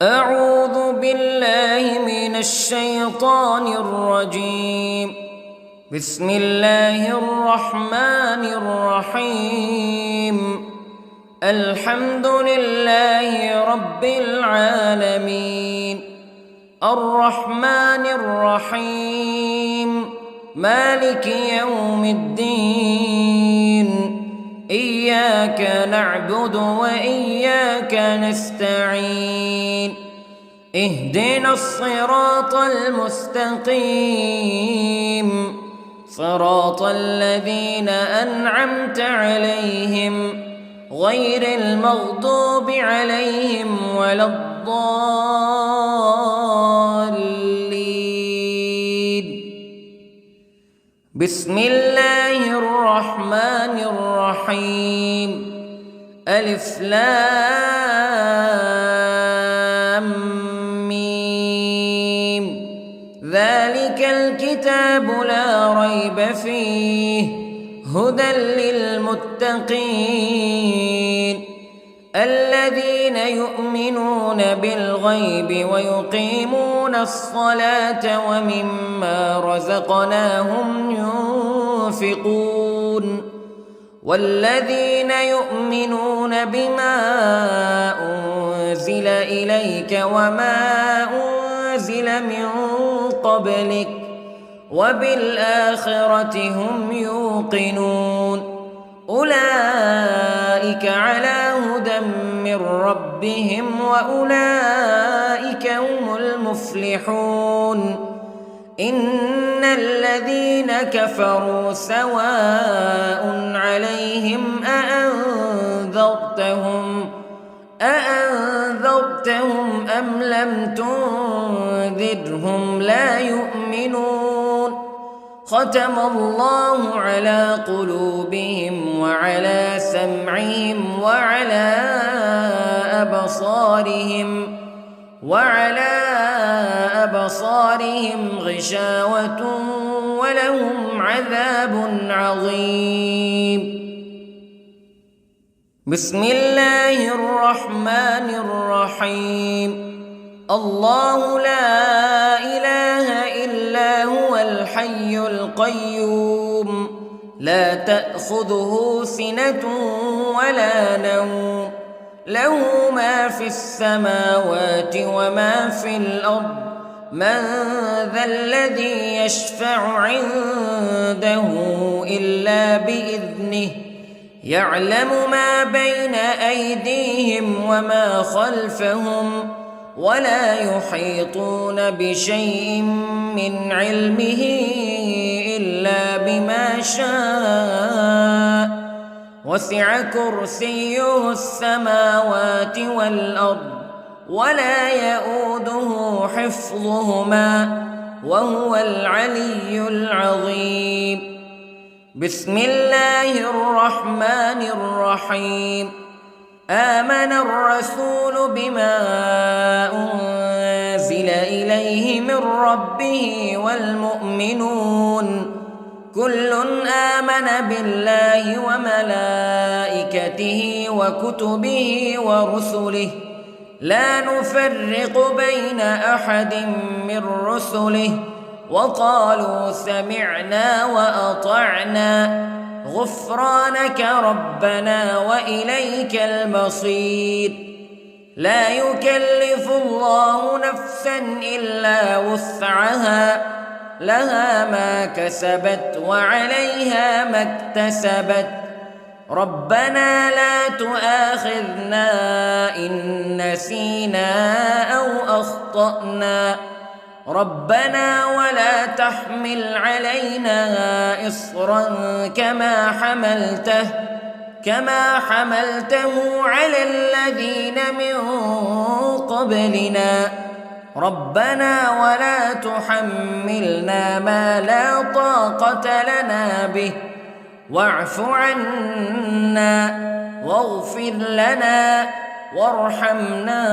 أعوذ بالله من الشيطان الرجيم. بسم الله الرحمن الرحيم. الحمد لله رب العالمين، الرحمن الرحيم، مالك يوم الدين. إياك نعبد وإياك نستعين. اهدنا الصراط المستقيم، صراط الذين أنعمت عليهم غير المغضوب عليهم ولا الضالين. بسم الله الرحمن الرحيم. ألف لام ميم. ذلك الكتاب لا ريب فيه هدى للمتقين الذين يؤمنون بالغيب ويقيمون الصلاة ومما رزقناهم ينفقون والذين يؤمنون بما أنزل إليك وما أنزل من قبلك وبالآخرة هم يوقنون. أولئك على هدى من ربهم وأولئك هم المفلحون. إن الذين كفروا سواء عليهم أأنذرتهم أم لم تنذرهم لا يؤمنون. ختم الله على قلوبهم وعلى سمعهم وعلى أبصارهم غشاوة ولهم عذاب عظيم. بسم الله الرحمن الرحيم. الله لا إله إلا هو الحي القيوم لا تأخذه سنة ولا نوم له ما في السماوات وما في الأرض. من ذا الذي يشفع عنده إلا بإذنه يعلم ما بين أيديهم وما خلفهم ولا يحيطون بشيء من علمه إلا بما شاء. وسع كرسيه السماوات والأرض ولا يؤوده حفظهما وهو العلي العظيم. بسم الله الرحمن الرحيم. آمن الرسول بما أنزل إليه من ربه والمؤمنون كل آمن بالله وملائكته وكتبه ورسله لا نفرق بين أحد من رسله وقالوا سمعنا وأطعنا غفرانك ربنا وإليك المصير. لا يكلف الله نفسا إلا وسعها لها ما كسبت وعليها ما اكتسبت. ربنا لا تؤاخذنا إن نسينا أو أخطأنا ربنا ولا تحمل علينا إصرا كما حملته على الذين من قبلنا ربنا ولا تحملنا ما لا طاقة لنا به واعف عنا واغفر لنا وارحمنا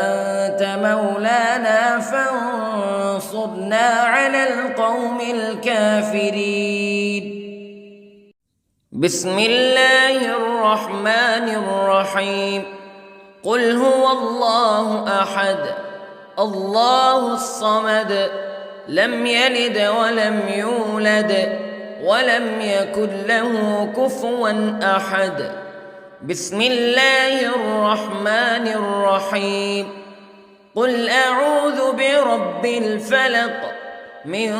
أنت مولانا فانصرنا على القوم الكافرين. بسم الله الرحمن الرحيم. قل هو الله أحد الله الصمد لم يلد ولم يولد ولم يكن له كفوا أحد. بسم الله الرحمن الرحيم. قل أعوذ برب الفلق من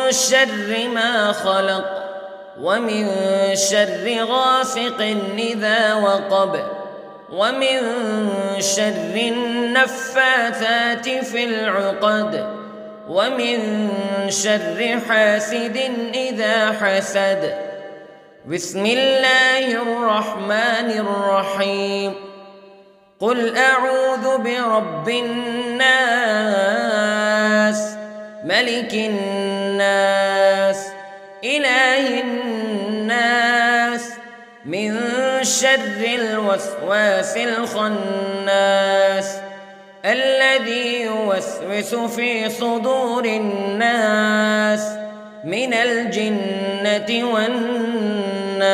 شر ما خلق ومن شر غاسق إذا وقب ومن شر النفاثات في العقد ومن شر حاسد إذا حسد. بسم الله الرحمن الرحيم. قل أعوذ برب الناس ملك الناس إله الناس من شر الوسواس الخناس الذي يوسوس في صدور الناس من الجنة والناس.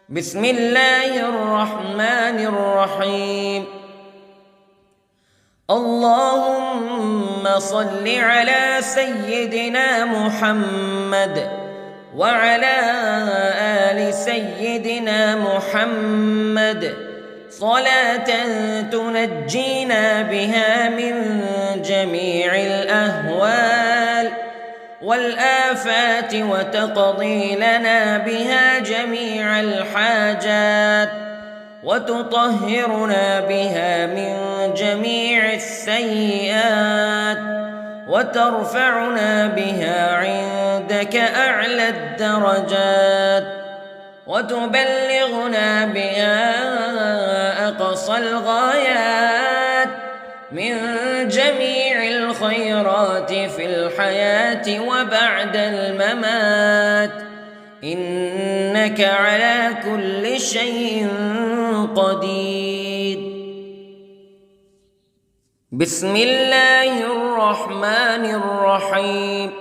بسم الله الرحمن الرحيم. اللهم صل على سيدنا محمد وعلى آل سيدنا محمد صلاة تنجينا بها من جميع الأهوال والآفات وتقضي لنا بها جميع الحاجات وتطهرنا بها من جميع السيئات وترفعنا بها عندك أعلى الدرجات وتبلغنا بها أقصى الغايات من جميع الخيرات في الحياة وبعد الممات إنك على كل شيء قدير. بسم الله الرحمن الرحيم.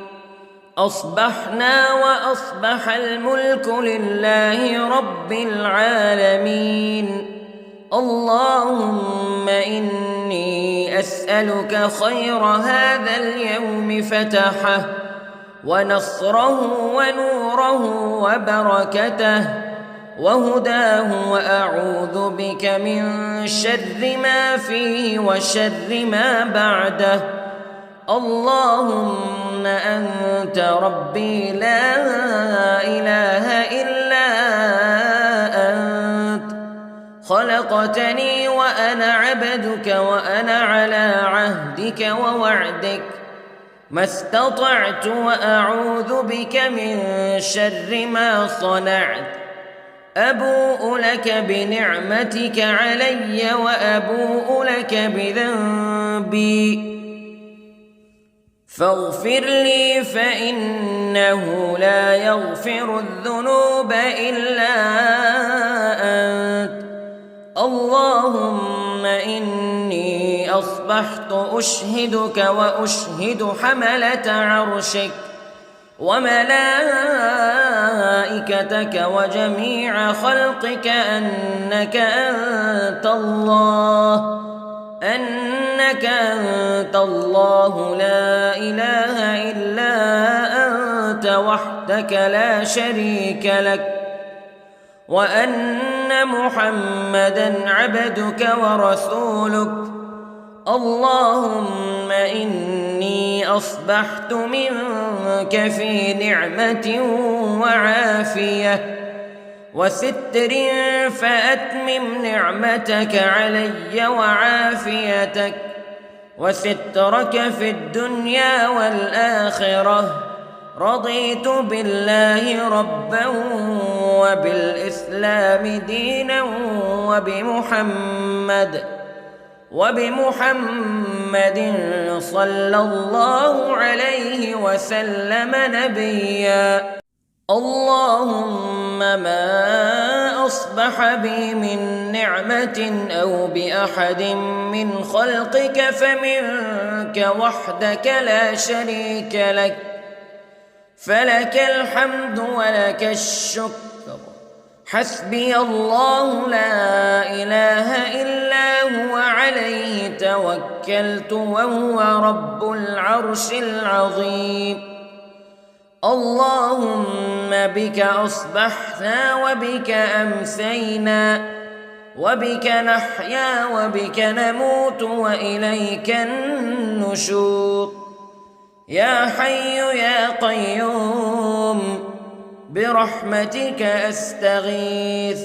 أصبحنا وأصبح الملك لله رب العالمين. اللهم إني أسألك خير هذا اليوم فتحه ونصره ونوره وبركته وهداه وأعوذ بك من شر ما فيه وشر ما بعده. اللهم أنت ربي لا إله إلا أنت خلقتني وأنا عبدك وأنا على عهدك ووعدك ما استطعت وأعوذ بك من شر ما صنعت. أبوء لك بنعمتك علي وأبوء لك بذنبي فاغفر لي فإنه لا يغفر الذنوب إلا أنت. اللهم إني أصبحت أشهدك وأشهد حملة عرشك وملائكتك وجميع خلقك أنك أنت الله لا إله إلا أنت وحدك لا شريك لك وأن محمدًا عبدك ورسولك. اللهم إني أصبحت منك في نعمة وعافية وستر فأتمم نعمتك علي وعافيتك وسترك في الدنيا والآخرة. رضيت بالله ربا وبالإسلام دينا وبمحمد صلى الله عليه وسلم نبيا. اللهم ما أصبح بي من نعمة أو بأحد من خلقك فمنك وحدك لا شريك لك فلك الحمد ولك الشكر حسبي الله لا إله إلا هو عليه توكلت وهو رب العرش العظيم. اللهم بك أصبحنا وبك أمسينا وبك نحيا وبك نموت وإليك النشور. يا حي يا قيوم برحمتك أستغيث،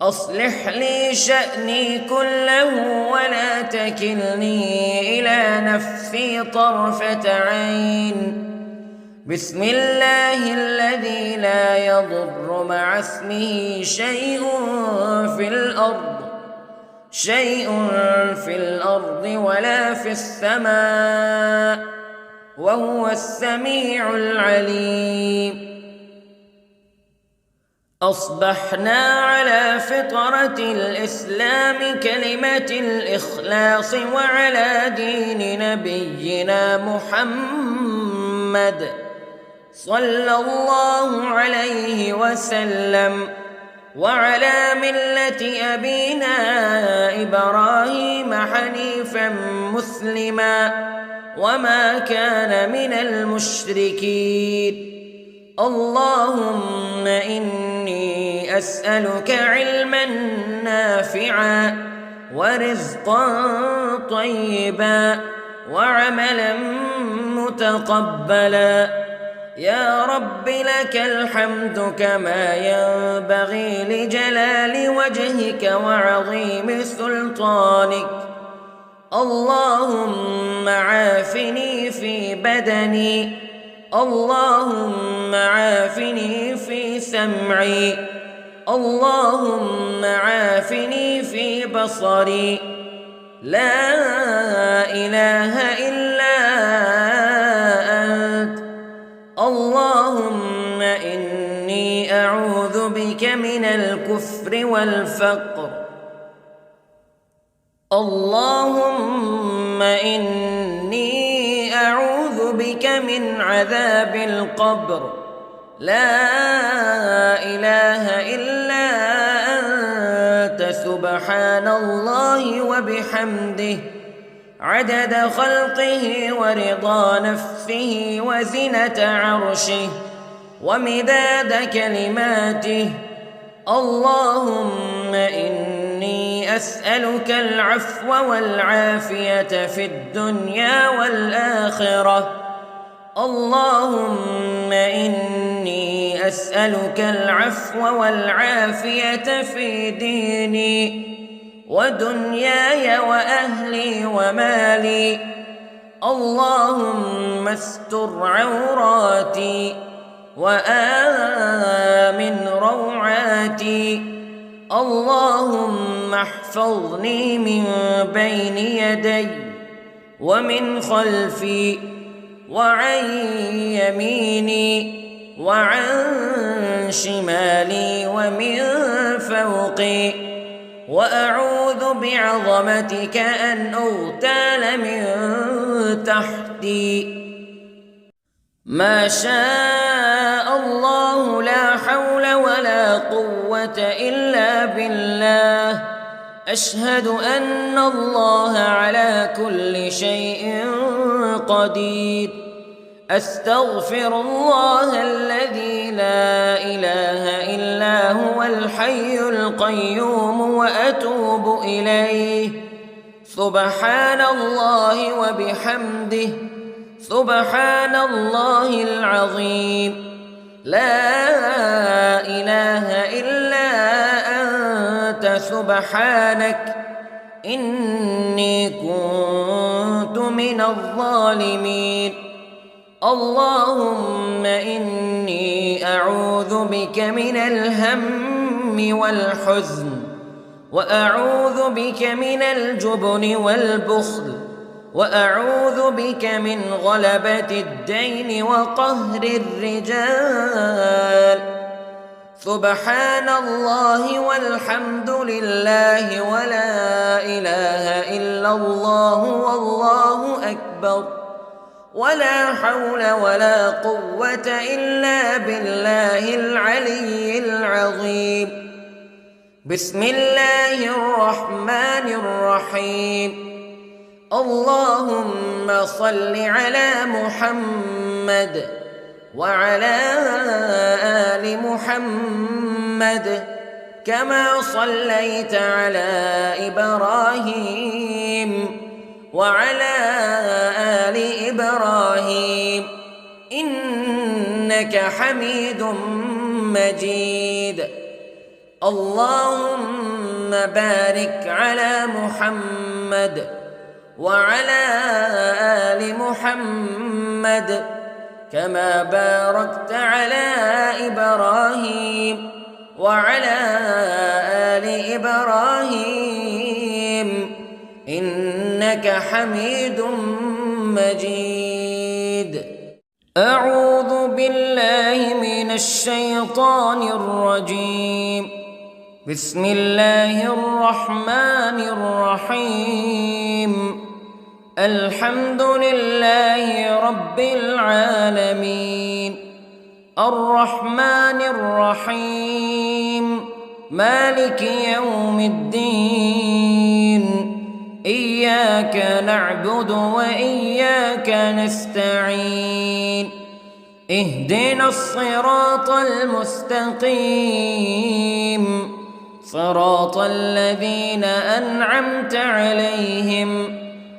أصلح لي شأني كله ولا تكلني إلى نفسي طرفة عين. بسم الله الذي لا يضر مع اسمه شيء في الأرض ولا في السماء وهو السميع العليم. أصبحنا على فطرة الإسلام كلمة الإخلاص وعلى دين نبينا محمد صلى الله عليه وسلم وعلى ملة أبينا إبراهيم حنيفا مسلما وما كان من المشركين. اللهم إني أسألك علما نافعا ورزقا طيبا وعملا متقبلا. يا رب لك الحمد كما ينبغي لجلال وجهك وعظيم سلطانك. اللهم عافني في بدني، اللهم عافني في سمعي، اللهم عافني في بصري. لا إله إلا أنت. اللهم إني أعوذ بك من الكفر والفقر. اللهم إني أعوذ بك من عذاب القبر. لا إله إلا أنت سبحان الله وبحمده عدد خلقه ورضا نفسه وزنة عرشه ومداد كلماته. اللهم إني أسألك العفو والعافية في الدنيا والآخرة. اللهم إني أسألك العفو والعافية في ديني ودنياي وأهلي ومالي. اللهم استر عوراتي وآمن روعاتي. اللهم احفظني من بين يدي ومن خلفي وعن يميني وعن شمالي ومن فوقي، وأعوذ بعظمتك أن أغتال من تحتي. ما شاء الله لا حول ولا قوة إلا بالله. أشهد أن الله على كل شيء قدير. أستغفر الله الذي لا إله إلا هو الحي القيوم وأتوب إليه. سبحان الله وبحمده سبحان الله العظيم. لا إله إلا أنت سبحانك إني كنت من الظالمين. اللهم إني أعوذ بك من الهم والحزن، وأعوذ بك من الجبن والبخل، وأعوذ بك من غلبة الدين وقهر الرجال. سبحان الله والحمد لله ولا إله إلا الله والله أكبر. ولا حول ولا قوة إلا بالله العلي العظيم. بسم الله الرحمن الرحيم. اللهم صل على محمد وعلى آل محمد كما صليت على إبراهيم وعلى آل إبراهيم إنك حميد مجيد. اللهم بارك على محمد وعلى آل محمد كما باركت على إبراهيم وعلى آل إبراهيم إنك حميد مجيد. أعوذ بالله من الشيطان الرجيم. بسم الله الرحمن الرحيم. الحمد لله رب العالمين الرحمن الرحيم مالك يوم الدين إياك نعبد وإياك نستعين اهدنا الصراط المستقيم صراط الذين أنعمت عليهم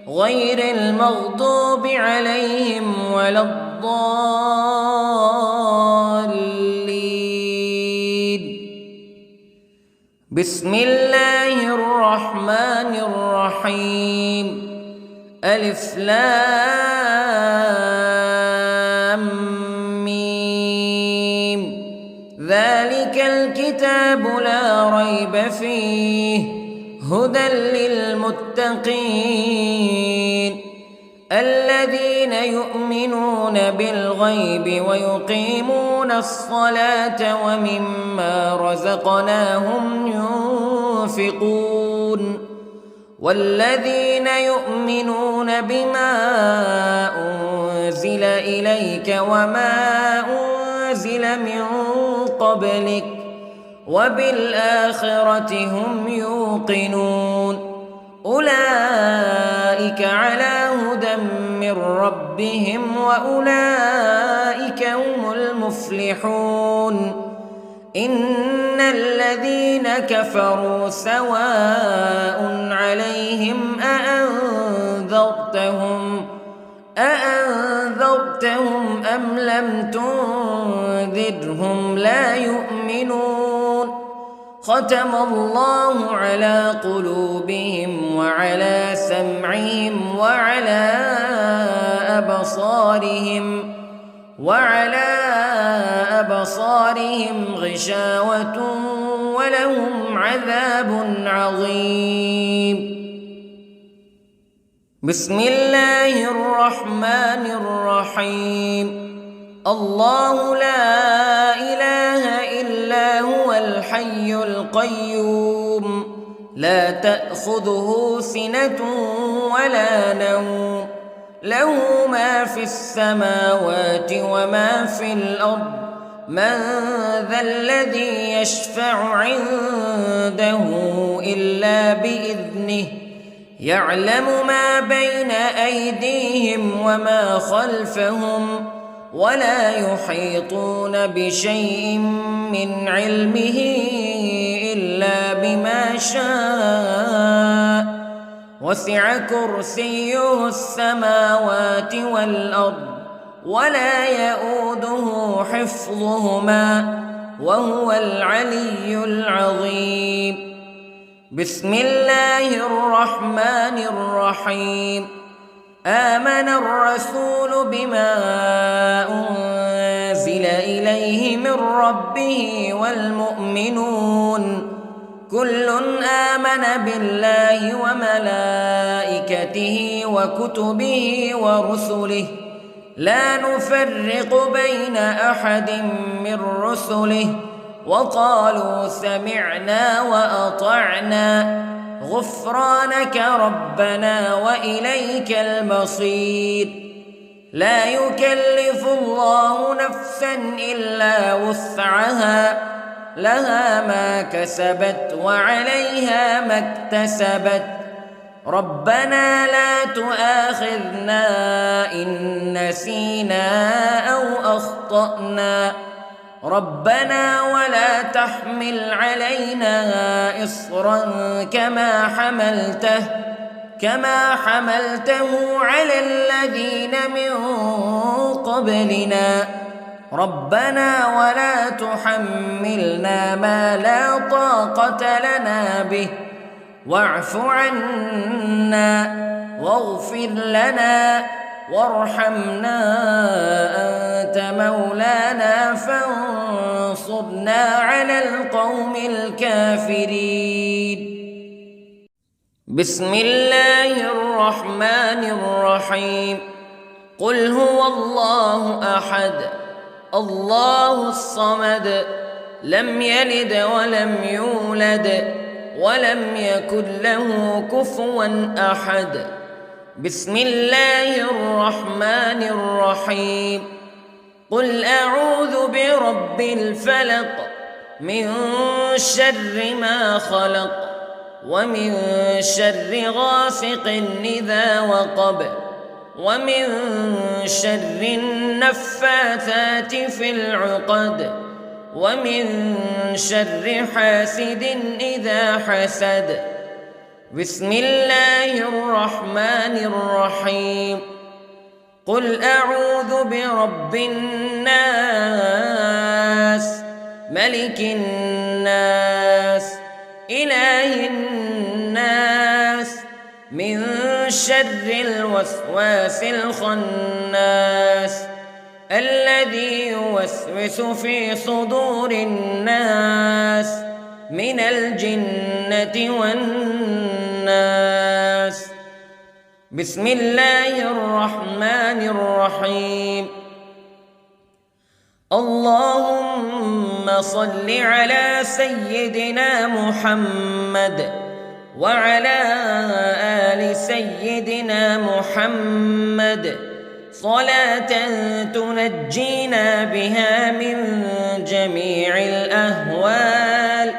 غير المغضوب عليهم ولا الضالين. بسم الله الرحمن الرحيم. ألف لام ميم. ذلك الكتاب لا ريب فيه هدى للمتقين الذين يؤمنون بالغيب ويقيمون الصلاة ومما رزقناهم ينفقون والذين يؤمنون بما أنزل إليك وما أنزل من قبلك وبالآخرة هم يوقنون أولئك على هدى من ربهم وأولئك هم المفلحون. إن الذين كفروا سواء عليهم أأنذرتهم أم لم تنذرهم لا يؤمنون. ختم الله على قلوبهم وعلى سمعهم وعلى أبصارهم غشاوة ولهم عذاب عظيم. بسم الله الرحمن الرحيم. الله لا إله إلا هو الحي القيوم لا تأخذه سنة ولا نوم له ما في السماوات وما في الأرض من ذا الذي يشفع عنده إلا بإذنه يعلم ما بين أيديهم وما خلفهم ولا يحيطون بشيء من علمه إلا بما شاء وسع كرسيه السماوات والأرض ولا يؤوده حفظهما وهو العلي العظيم. بسم الله الرحمن الرحيم. آمن الرسول بما أنزل إليه من ربه والمؤمنون كل آمن بالله وملائكته وكتبه ورسله لا نفرق بين أحد من رسله وقالوا سمعنا وأطعنا غفرانك ربنا وإليك المصير. لا يكلف الله نفسا إلا وسعها لها ما كسبت وعليها ما اكتسبت ربنا لا تؤاخذنا إن نسينا أو أخطأنا ربنا ولا تحمل علينا إصرا كما حملته على الذين من قبلنا ربنا ولا تحملنا ما لا طاقة لنا به واعف عنا واغفر لنا وارحمنا أنت مولانا فانصرنا على القوم الكافرين. بسم الله الرحمن الرحيم. قل هو الله أحد الله الصمد لم يلد ولم يولد ولم يكن له كفوا أحد. بسم الله الرحمن الرحيم. قل أعوذ برب الفلق من شر ما خلق ومن شر غاسق إذا وقب ومن شر النفاثات في العقد ومن شر حاسد إذا حسد. بسم الله الرحمن الرحيم. قل أعوذ برب الناس ملك الناس إله الناس من شر الوسواس الخناس الذي يوسوس في صدور الناس من الجنة والناس. بسم الله الرحمن الرحيم. اللهم صل على سيدنا محمد وعلى آل سيدنا محمد صلاة تنجينا بها من جميع الأهوال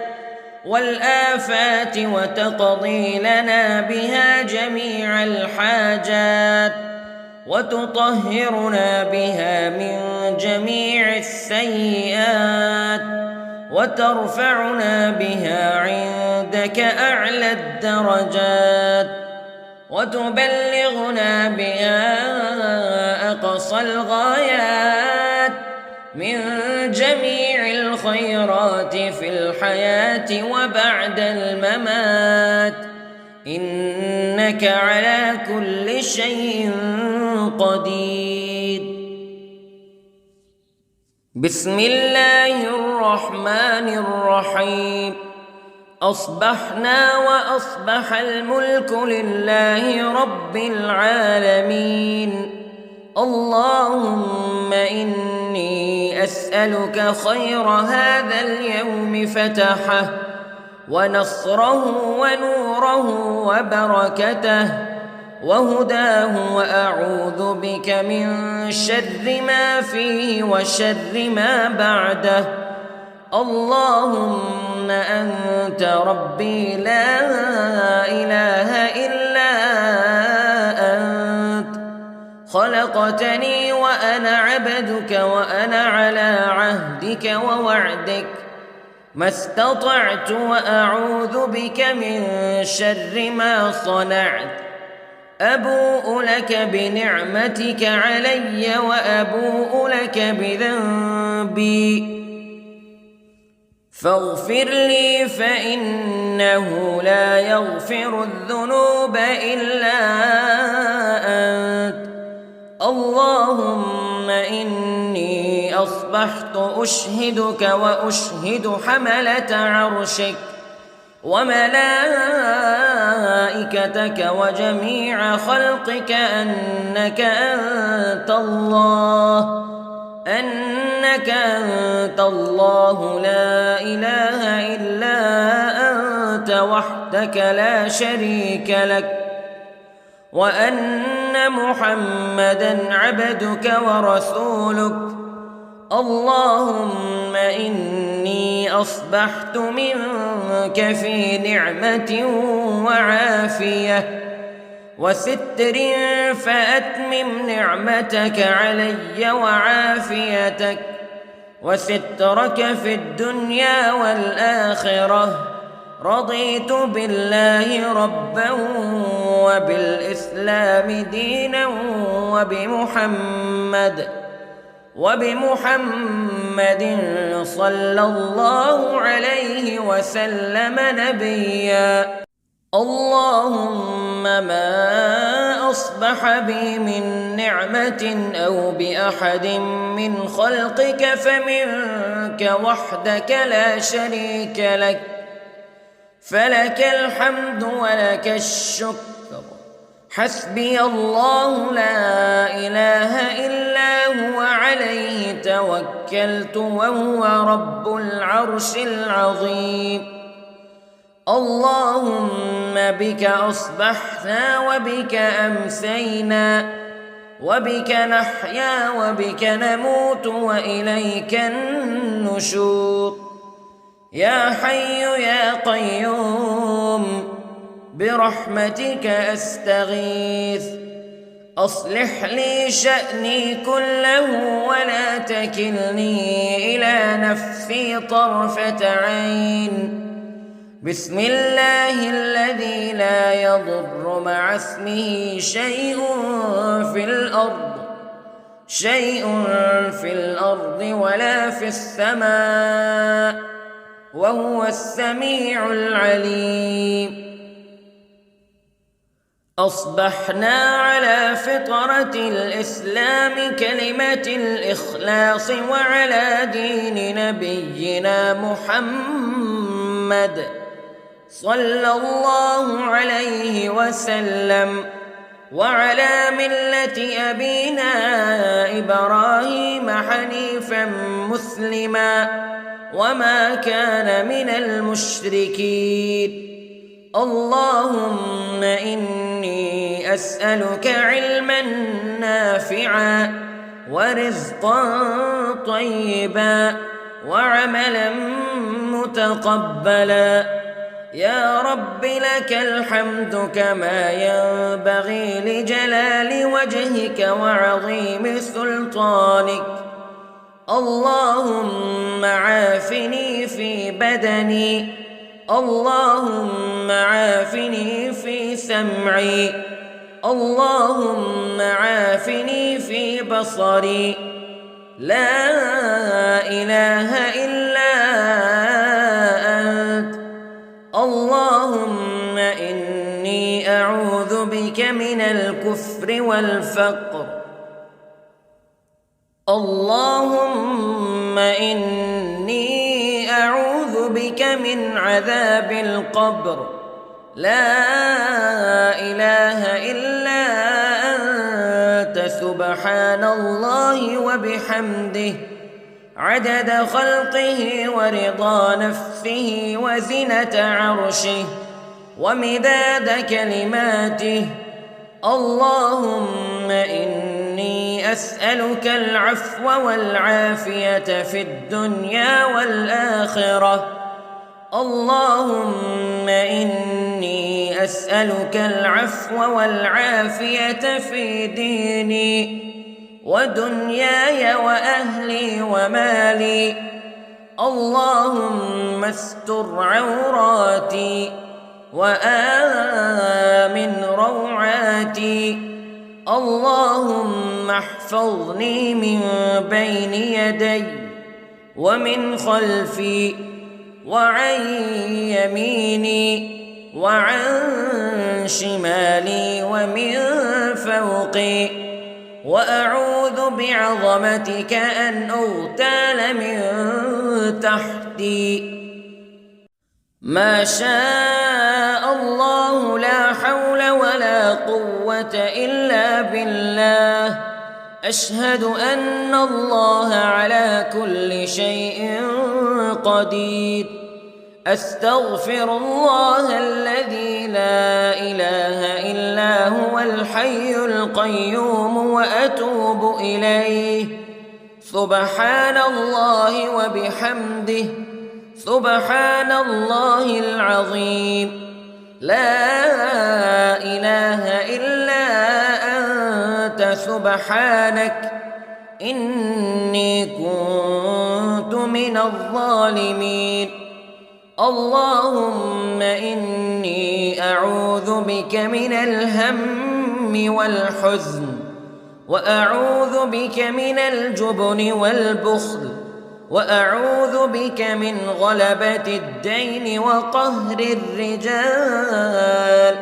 والآفات وتقضي لنا بها جميع الحاجات وتطهرنا بها من جميع السيئات وترفعنا بها عندك أعلى الدرجات وتبلغنا بها أقصى الغايات من جميع الخيرات في الحياة وبعد الممات إنك على كل شيء قدير. بسم الله الرحمن الرحيم. أصبحنا وأصبح الملك لله رب العالمين. اللهم إني أسألك خير هذا اليوم فتحه ونصره ونوره وبركته وهداه وأعوذ بك من شر ما فيه وشر ما بعده. اللهم أنت ربي لا إله إلا أنت خلقتني وأنا عبدك وأنا على عهدك ووعدك ما استطعت وأعوذ بك من شر ما صنعت. أبوء لك بنعمتك علي وأبوء لك بذنبي فاغفر لي فإنه لا يغفر الذنوب إلا أنت. اللهم إني أصبحت أشهدك وأشهد حملة عرشك وملائكتك وجميع خلقك أنك أنت الله لا إله إلا أنت وحدك لا شريك لك وأن محمدًا عبدك ورسولك. اللهم إني أصبحت منك في نعمة وعافية وستر، فأتمم نعمتك علي وعافيتك وسترك في الدنيا والآخرة. رضيت بالله ربا وبالإسلام دينا وبمحمد صلى الله عليه وسلم نبيا. اللهم ما أصبح بي من نعمة أو بأحد من خلقك فمنك وحدك لا شريك لك، فلك الحمد ولك الشكر. حسبي الله لا إله إلا هو عليه توكلت وهو رب العرش العظيم. اللهم بك أصبحنا وبك أمسينا وبك نحيا وبك نموت وإليك النشور. يا حي يا قيوم برحمتك أستغيث، أصلح لي شأني كله ولا تكلني إلى نفسي طرفة عين. بسم الله الذي لا يضر مع اسمه شيء في الأرض ولا في السماء، وهو السميع العليم. أصبحنا على فطرة الإسلام كلمة الإخلاص وعلى دين نبينا محمد صلى الله عليه وسلم، وعلى ملة أبينا إبراهيم حنيفا مسلما وما كان من المشركين. اللهم إني أسألك علما نافعا ورزقا طيبا وعملا متقبلا. يا رب لك الحمد كما ينبغي لجلال وجهك وعظيم سلطانك. اللهم عافني في بدني، اللهم عافني في سمعي، اللهم عافني في بصري. لا إله إلا أنت. اللهم إني أعوذ بك من الكفر والفقر. اللهم إني أعوذ بك من عذاب القبر. لا إله إلا أنت سبحان الله وبحمده عدد خلقه ورضا نفسه وزنة عرشه ومداد كلماته. اللهم إني أسألك العفو والعافية في الدنيا والآخرة. اللهم إني أسألك العفو والعافية في ديني ودنياي وأهلي ومالي. اللهم استر عوراتي وآمن روعاتي. اللهم احفظني من بين يدي ومن خلفي وعن يميني وعن شمالي ومن فوقي، وأعوذ بعظمتك أن أغتال من تحتي. ما شاء الله لا حول ولا قوة إلا بالله. أشهد أن الله على كل شيء قدير. أستغفر الله الذي لا إله إلا هو الحي القيوم وأتوب إليه. سبحان الله وبحمده، سبحان الله العظيم. لا إله إلا أنت سبحانك إني كنت من الظالمين. اللهم إني أعوذ بك من الهم والحزن، وأعوذ بك من الجبن والبخل، وأعوذ بك من غلبة الدين وقهر الرجال.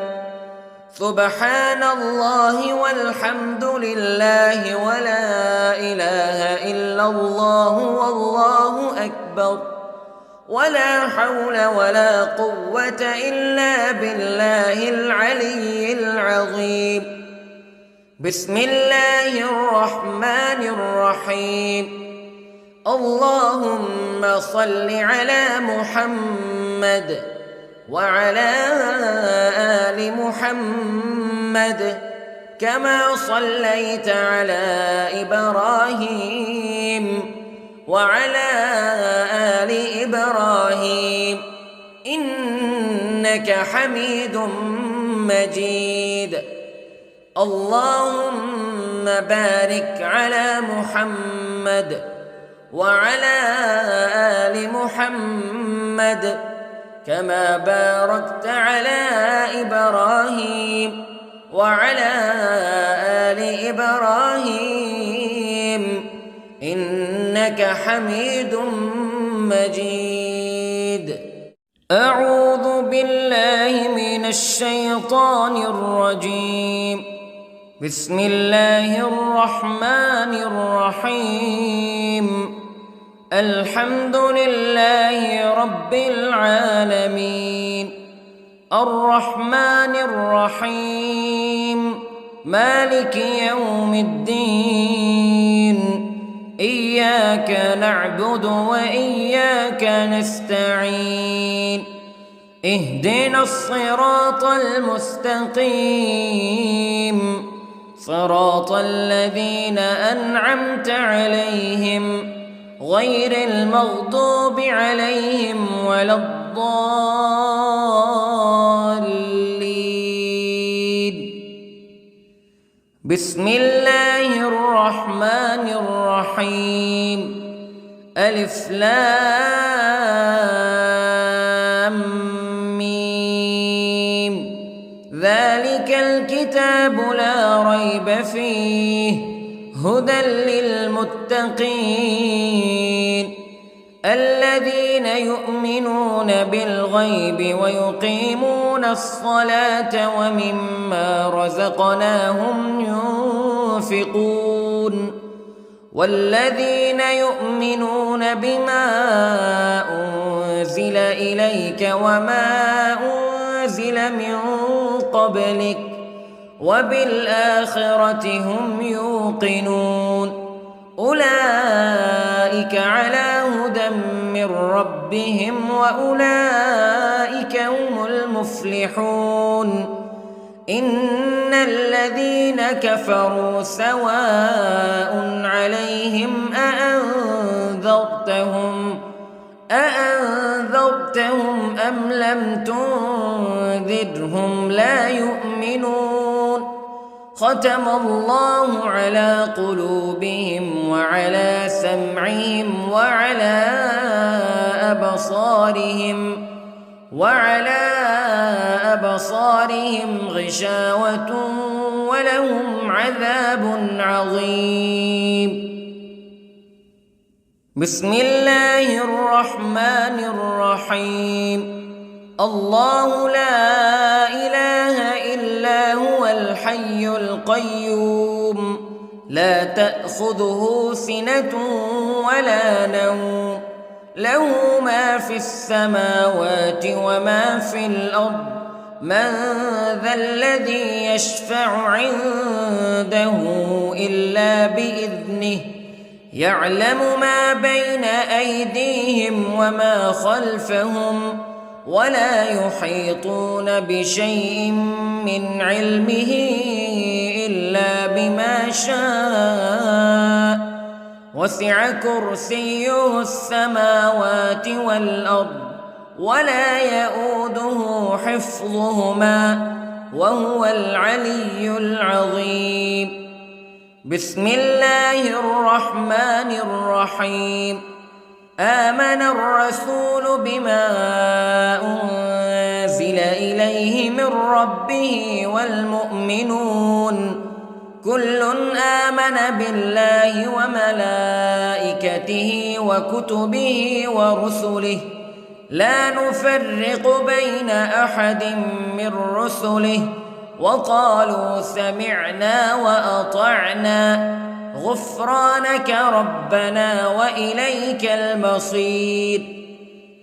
سبحان الله والحمد لله ولا إله إلا الله والله أكبر، ولا حول ولا قوة إلا بالله العلي العظيم. بسم الله الرحمن الرحيم. اللهم صل على محمد وعلى آل محمد كما صليت على إبراهيم وعلى آل إبراهيم إنك حميد مجيد. اللهم بارك على محمد وعلى آل محمد كما باركت على إبراهيم وعلى آل إبراهيم إنك حميد مجيد. أعوذ بالله من الشيطان الرجيم. بسم الله الرحمن الرحيم. الحمد لله رب العالمين، الرحمن الرحيم، مالك يوم الدين. إياك نعبد وإياك نستعين. اهدنا الصراط المستقيم، صراط الذين أنعمت عليهم غير المغضوب عليهم ولا الضالين. بسم الله الرحمن الرحيم. ألف لام ميم. ذلك الكتاب لا ريب فيه هدى للمتقين الذين يؤمنون بالغيب ويقيمون الصلاة ومما رزقناهم ينفقون والذين يؤمنون بما أنزل إليك وما أنزل من قبلك وبالآخرة هم يوقنون أولئك على هدى من ربهم وأولئك هم المفلحون. إن الذين كفروا سواء عليهم أأنذرتهم أم لم تنذرهم لا يؤمنون. ختم الله على قلوبهم وعلى سمعهم وعلى أبصارهم غشاوة ولهم عذاب عظيم. بسم الله الرحمن الرحيم. الله لا إله إلا هو الحي القيوم لا تأخذه سنة ولا نوم له ما في السماوات وما في الأرض من ذا الذي يشفع عنده إلا بإذنه يعلم ما بين أيديهم وما خلفهم ولا يحيطون بشيء من علمه إلا بما شاء وسع كرسيه السماوات والأرض ولا يئوده حفظهما وهو العلي العظيم. بسم الله الرحمن الرحيم. آمن الرسول بما أنزل إليه من ربه والمؤمنون كل آمن بالله وملائكته وكتبه ورسله لا نفرق بين أحد من رسله وقالوا سمعنا وأطعنا غفرانك ربنا وإليك المصير.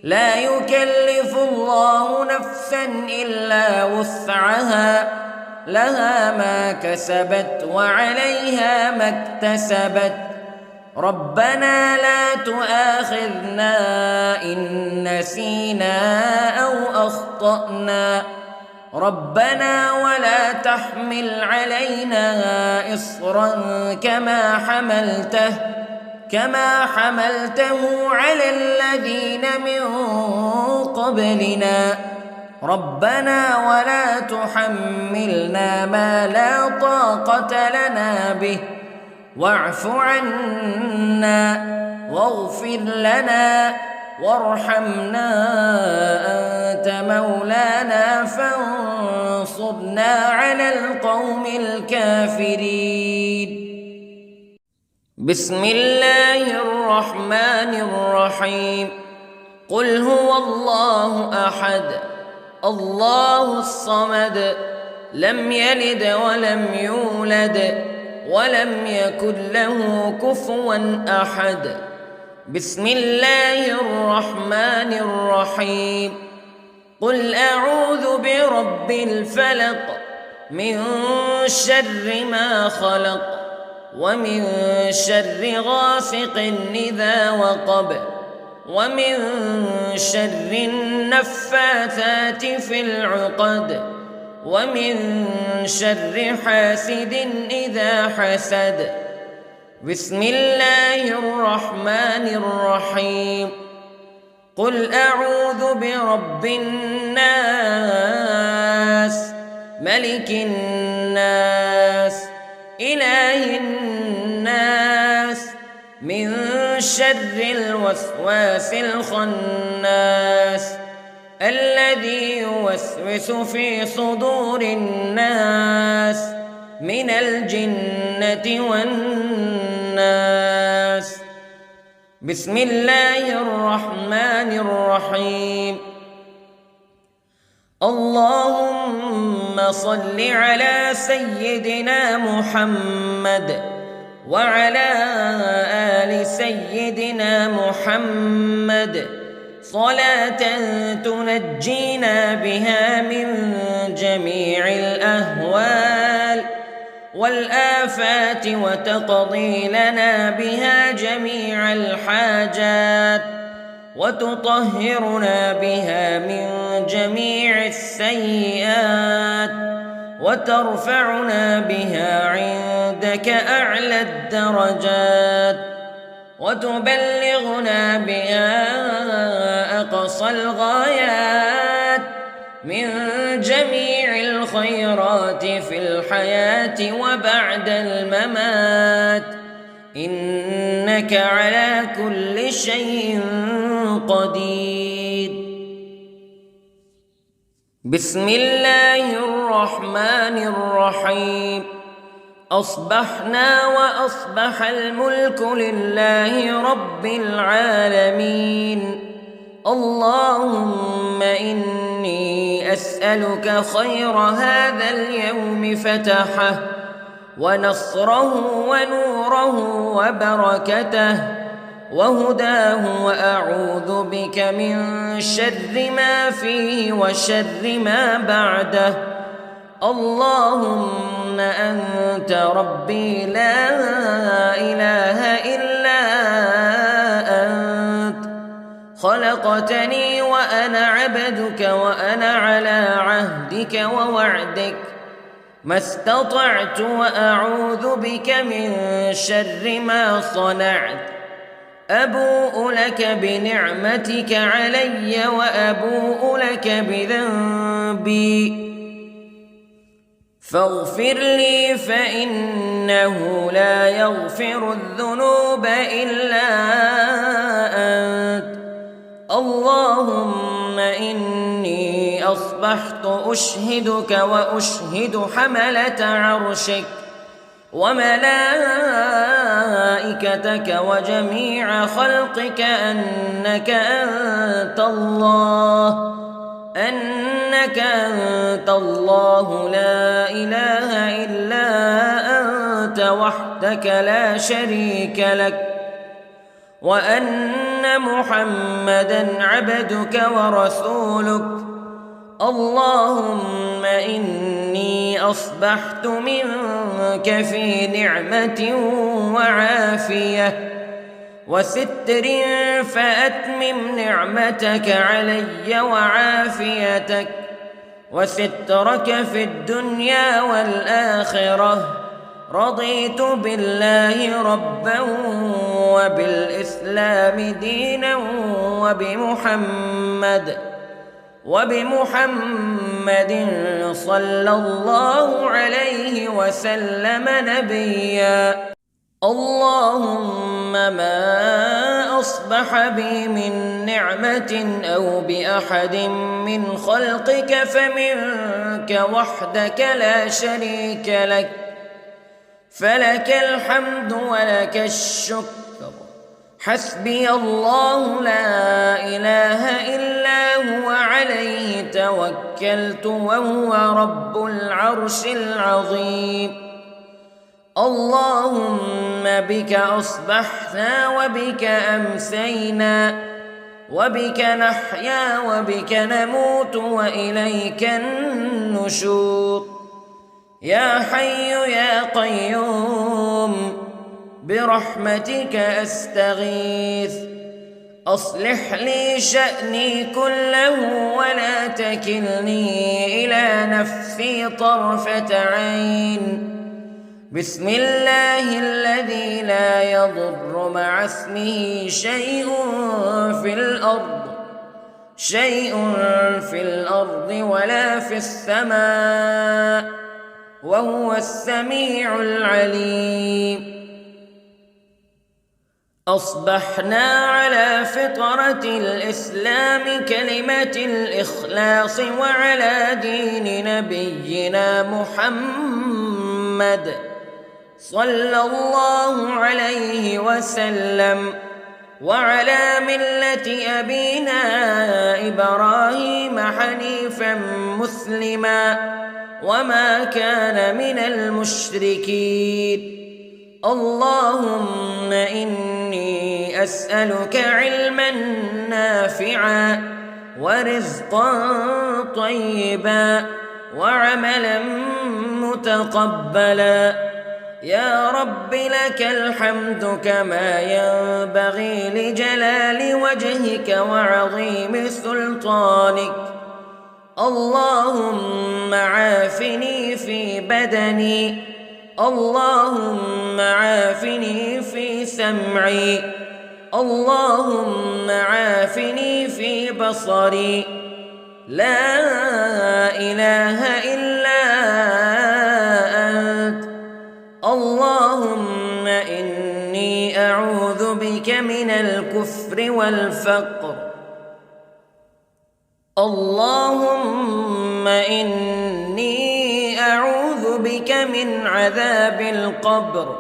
لا يكلف الله نفسا إلا وسعها لها ما كسبت وعليها ما اكتسبت ربنا لا تؤاخذنا إن نسينا أو أخطأنا ربنا ولا تحمل علينا إصرا كما حملته على الذين من قبلنا ربنا ولا تحملنا ما لا طاقة لنا به واعف عنا واغفر لنا وارحمنا أنت مولانا فانصرنا على القوم الكافرين. بسم الله الرحمن الرحيم. قل هو الله أحد الله الصمد لم يلد ولم يولد ولم يكن له كفوا أحد. بسم الله الرحمن الرحيم. قل أعوذ برب الفلق من شر ما خلق ومن شر غاسق إذا وقب ومن شر النفاثات في العقد ومن شر حاسد إذا حسد. بسم الله الرحمن الرحيم. قل أعوذ برب الناس ملك الناس إله الناس من شر الوسواس الخناس الذي يوسوس في صدور الناس من الجنة والناس. بسم الله الرحمن الرحيم. اللهم صل على سيدنا محمد وعلى آل سيدنا محمد صلاة تنجينا بها من جميع الأهوال والآفات وتقضي لنا بها جميع الحاجات وتطهرنا بها من جميع السيئات وترفعنا بها عندك أعلى الدرجات وتبلغنا بها أقصى الغايات من جميع الخيرات في الحياة وبعد الممات إنك على كل شيء قدير. بسم الله الرحمن الرحيم. أصبحنا وأصبح الملك لله رب العالمين. اللهم إني أسألك خير هذا اليوم فتحه ونصره ونوره وبركته وهداه وأعوذ بك من شر ما فيه وشر ما بعده. اللهم أنت ربي لا إله إلا أنت خلقتني وأنا عبدك وأنا على عهدك ووعدك ما استطعت وأعوذ بك من شر ما صنعت أبوء لك بنعمتك علي وأبوء لك بذنبي فاغفر لي فإنه لا يغفر الذنوب إلا أنت اللهم إني أصبحت أشهدك وأشهد حملة عرشك وملائكتك وجميع خلقك أنك أنت الله لا إله إلا أنت وحدك لا شريك لك وأن محمدًا عبدك ورسولك اللهم إني أصبحت منك في نعمة وعافية وستر فأتمم نعمتك علي وعافيتك وسترك في الدنيا والآخرة رضيت بالله ربا وبالإسلام دينا وبمحمد صلى الله عليه وسلم نبيا اللهم ما أصبح بي من نعمة أو بأحد من خلقك فمنك وحدك لا شريك لك فلك الحمد ولك الشكر حسبي الله لا إله إلا هو عليه توكلت وهو رب العرش العظيم اللهم بك أصبحنا وبك أمسينا وبك نحيا وبك نموت وإليك النشور يا حي يا قيوم برحمتك أستغيث أصلح لي شأني كله ولا تكلني إلى نفسي طرفة عين بسم الله الذي لا يضر مع اسمه شيء في الأرض ولا في السماء وهو السميع العليم أصبحنا على فطرة الإسلام كلمة الإخلاص وعلى دين نبينا محمد صلى الله عليه وسلم وعلى ملة أبينا إبراهيم حنيفا مسلما وما كان من المشركين اللهم إني أسألك علما نافعا ورزقا طيبا وعملا متقبلا يا رب لك الحمد كما ينبغي لجلال وجهك وعظيم سلطانك اللهم عافني في بدني اللهم عافني في سمعي اللهم عافني في بصري لا إله إلا أنت اللهم إني أعوذ بك من الكفر والفقر اللهم إني أعوذ بك من عذاب القبر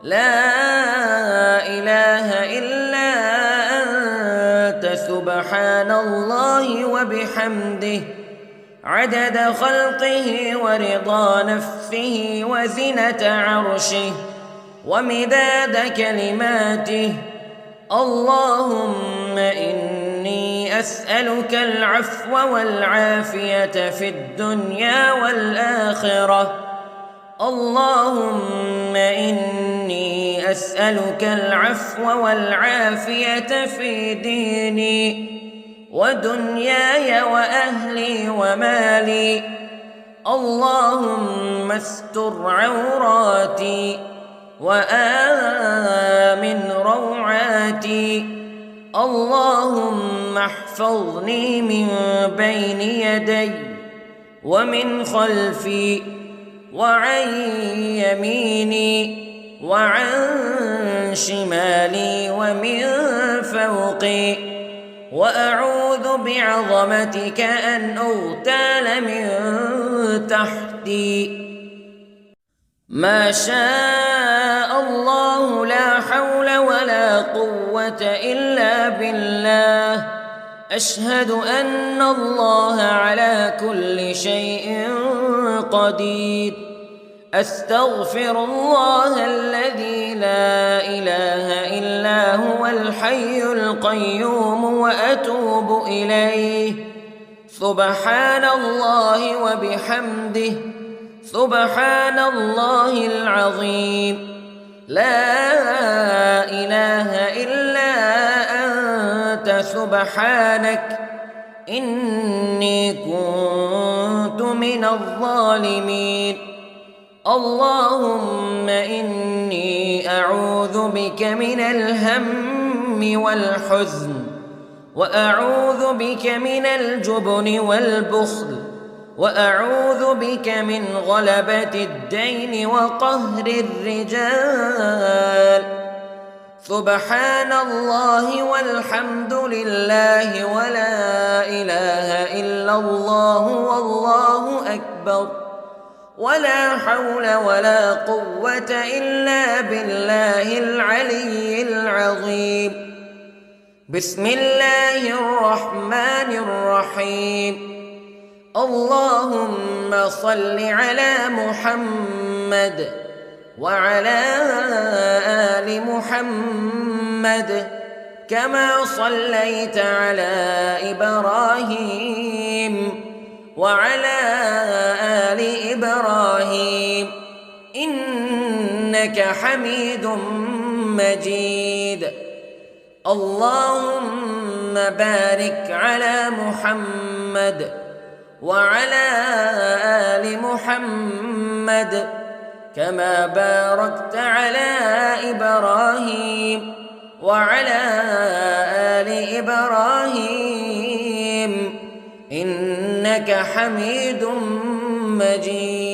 لا إله إلا أنت سبحان الله وبحمده عدد خلقه ورضا نفسه وزنة عرشه ومداد كلماته اللهم إني أسألك العفو والعافية في الدنيا والآخرة اللهم إني إني أسألك العفو والعافية في ديني ودنياي وأهلي ومالي. اللهم استر عوراتي وآمن روعاتي. اللهم احفظني من بين يدي ومن خلفي وعن يميني وعن شمالي ومن فوقي. وأعوذ بعظمتك أن أغتال من تحتي. ما شاء الله لا حول ولا قوة إلا بالله. أشهد أن الله على كل شيء قدير. أستغفر الله الذي لا إله إلا هو الحي القيوم وأتوب إليه. سبحان الله وبحمده سبحان الله العظيم. لا إله إلا أنت سبحانك إني كنت من الظالمين. اللهم إني أعوذ بك من الهم والحزن وأعوذ بك من الجبن والبخل وأعوذ بك من غلبة الدين وقهر الرجال. سبحان الله والحمد لله ولا إله إلا الله والله أكبر ولا حول ولا قوة إلا بالله العلي العظيم. بسم الله الرحمن الرحيم. اللهم صل على محمد وعلى آل محمد كما صليت على إبراهيم وعلى آل إبراهيم إنك حميد مجيد. اللهم بارك على محمد وعلى آل محمد كما باركت على إبراهيم وعلى آل إبراهيم إنك حميد مجيد.